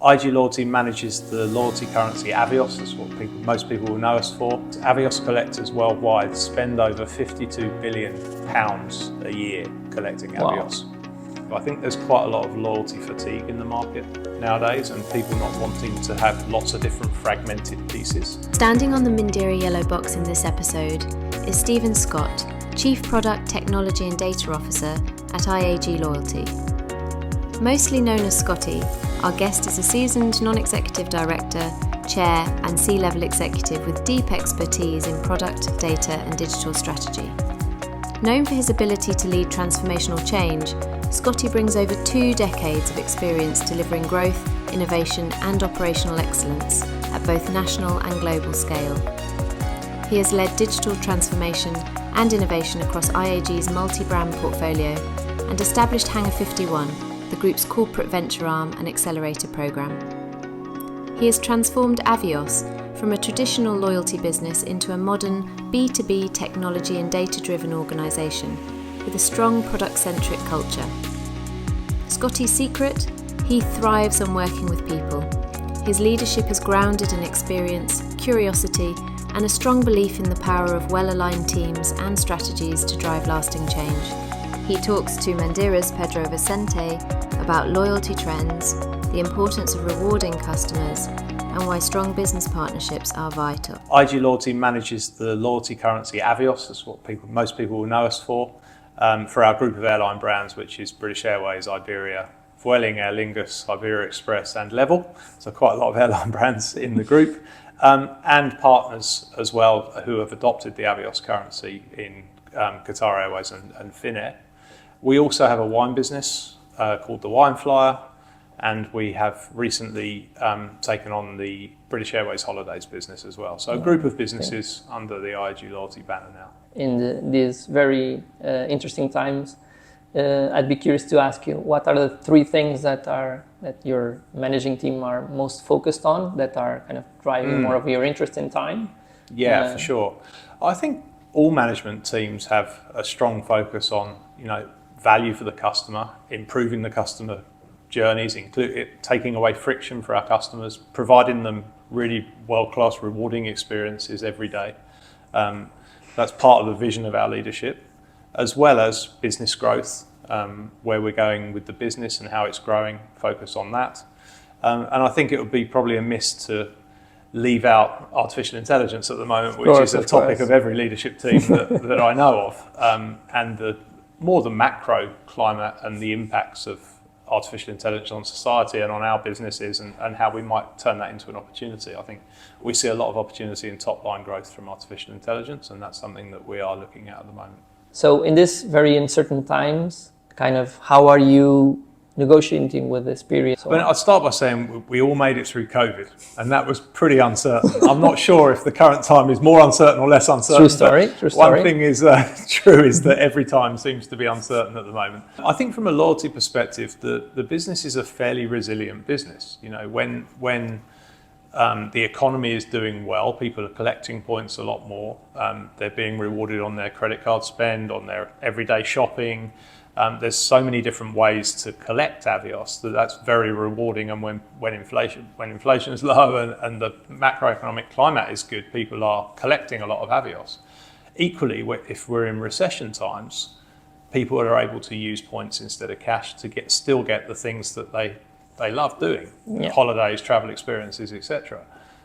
IAG Loyalty manages the loyalty currency Avios. That's what most people will know us for. Avios collectors worldwide spend over £52 billion a year collecting Avios. Wow. I think there's quite a lot of loyalty fatigue in the market nowadays, and people not wanting to have lots of different fragmented pieces. Standing on the Mindera yellow box in this episode is Stephen Scott, Chief Product, Technology and Data Officer at IAG Loyalty. Mostly known as Scottie, our guest is a seasoned non-executive director, chair and C-level executive with deep expertise in product, data and digital strategy. Known for his ability to lead transformational change, Scottie brings over 2 decades of experience delivering growth, innovation and operational excellence at both national and global scale. He has led digital transformation and innovation across IAG's multi-brand portfolio and established Hangar 51, the group's corporate venture arm and accelerator programme. He has transformed Avios from a traditional loyalty business into a modern B2B technology and data-driven organisation with a strong product-centric culture. Scottie's secret? He thrives on working with people. His leadership is grounded in experience, curiosity, and a strong belief in the power of well-aligned teams and strategies to drive lasting change. He talks to Mindera's Pedro Vicente about loyalty trends, the importance of rewarding customers, and why strong business partnerships are vital. IAG Loyalty manages the loyalty currency Avios. That's what most people will know us for our group of airline brands, which is British Airways, Iberia, Whiteling, Aer Lingus, Iberia Express and Level. So quite a lot of airline brands in the group. And partners as well who have adopted the Avios currency in Qatar Airways and Finnair. We also have a wine business called the Wine Flyer, and we have recently taken on the British Airways Holidays business as well. So a group of businesses under the IAG Loyalty banner now. In these very interesting times, I'd be curious to ask you, what are the 3 things that your managing team are most focused on, that are kind of driving more of your interest in time? Yeah, for sure. I think all management teams have a strong focus on, value for the customer, improving the customer journeys, taking away friction for our customers, providing them really world-class rewarding experiences every day. That's part of the vision of our leadership, as well as business growth, where we're going with the business and how it's growing, focus on that. And I think it would be probably a miss to leave out artificial intelligence at the moment, which is a topic of every leadership team that I know of, and the macro climate and the impacts of artificial intelligence on society and on our businesses and how we might turn that into an opportunity. I think we see a lot of opportunity in top line growth from artificial intelligence, and that's something that we are looking at the moment. So in this very uncertain times, kind of how are you negotiating with this period? I'd start by saying we all made it through COVID, and that was pretty uncertain. I'm not sure if the current time is more uncertain or less uncertain. True story. One thing is true is that every time seems to be uncertain at the moment. I think from a loyalty perspective, the business is a fairly resilient business. When the economy is doing well, people are collecting points a lot more. They're being rewarded on their credit card spend, on their everyday shopping. There's so many different ways to collect Avios that's very rewarding, and when inflation is low and the macroeconomic climate is good, people are collecting a lot of Avios. Equally, if we're in recession times, people are able to use points instead of cash to still get the things that they love doing, holidays, travel experiences, etc.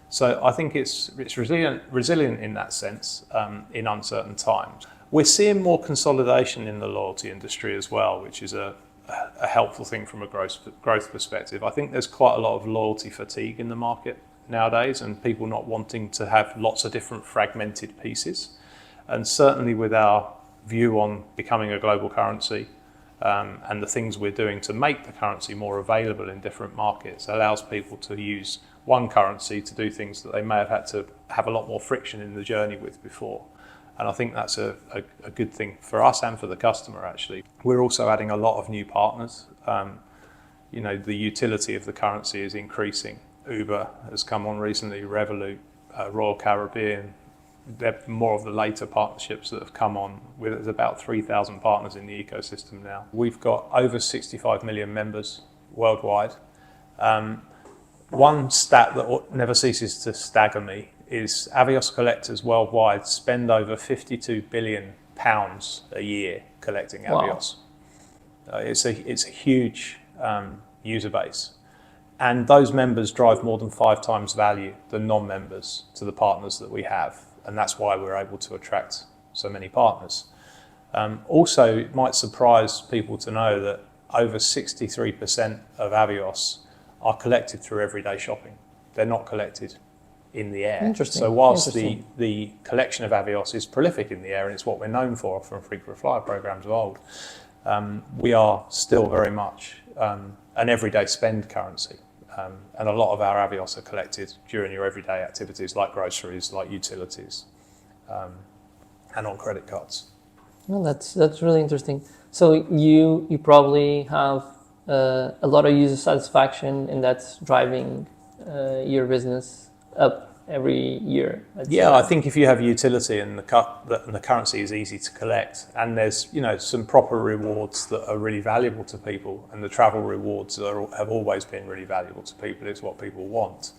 So I think it's resilient in that sense in uncertain times. We're seeing more consolidation in the loyalty industry as well, which is a helpful thing from a growth perspective. I think there's quite a lot of loyalty fatigue in the market nowadays, and people not wanting to have lots of different fragmented pieces. And certainly with our view on becoming a global currency and the things we're doing to make the currency more available in different markets allows people to use one currency to do things that they may have had to have a lot more friction in the journey with before. And I think that's a good thing for us and for the customer, actually. We're also adding a lot of new partners. The utility of the currency is increasing. Uber has come on recently, Revolut, Royal Caribbean. They're more of the later partnerships that have come on. There's about 3,000 partners in the ecosystem now. We've got over 65 million members worldwide. One stat that never ceases to stagger me is Avios collectors worldwide spend over £52 billion a year collecting Avios. Wow. It's a huge user base. And those members drive more than 5 times value than non-members to the partners that we have. And that's why we're able to attract so many partners. Also, it might surprise people to know that over 63% of Avios are collected through everyday shopping. They're not collected in the air. Interesting. So whilst the collection of Avios is prolific in the air, and it's what we're known for from frequent flyer programs of old, we are still very much an everyday spend currency. And a lot of our Avios are collected during your everyday activities like groceries, like utilities, and on credit cards. Well, that's really interesting. So you probably have a lot of user satisfaction, and that's driving your business up every year. Yeah, I think if you have utility and the currency is easy to collect, and there's some proper rewards that are really valuable to people, and the travel rewards have always been really valuable to people. It's what people want,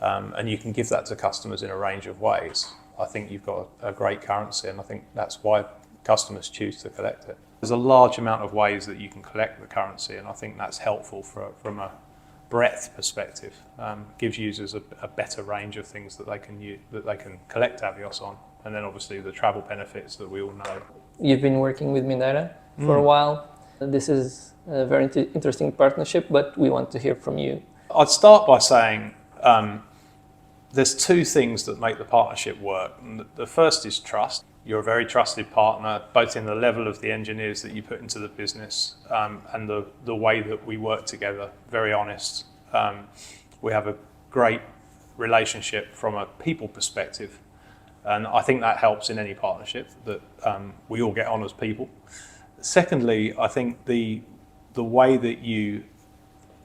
and you can give that to customers in a range of ways. I think you've got a great currency, and I think that's why customers choose to collect it. There's a large amount of ways that you can collect the currency, and I think that's helpful from a breadth perspective. Gives users a better range of things that they can collect Avios on, and then obviously the travel benefits that we all know. You've been working with Mindera for a while. This is a very interesting partnership, but we want to hear from you. I'd start by saying there's 2 things that make the partnership work. And the first is trust. You're a very trusted partner, both in the level of the engineers that you put into the business and the way that we work together, very honest. We have a great relationship from a people perspective, and I think that helps in any partnership, that we all get on as people. Secondly, I think the way that you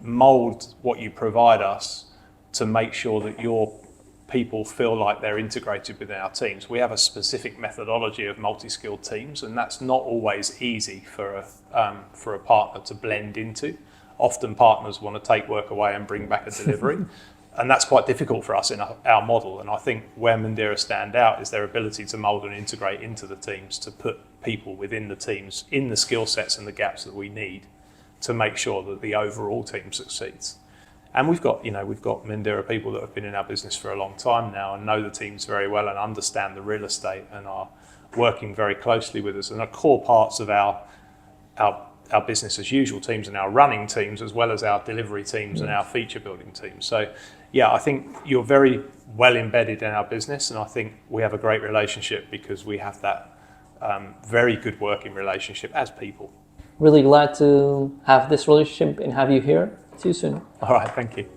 mould what you provide us to make sure that your people feel like they're integrated within our teams. We have a specific methodology of multi-skilled teams, and that's not always easy for a partner to blend into. Often partners want to take work away and bring back a delivery, and that's quite difficult for us in our model. And I think where Mindera stand out is their ability to mould and integrate into the teams, to put people within the teams in the skill sets and the gaps that we need to make sure that the overall team succeeds. And we've got Mindera people that have been in our business for a long time now and know the teams very well and understand the real estate and are working very closely with us and are core parts of our business as usual teams and our running teams, as well as our delivery teams and our feature building teams. So yeah, I think you're very well embedded in our business, and I think we have a great relationship because we have that very good working relationship as people. Really glad to have this relationship and have you here. See you soon. All right, thank you.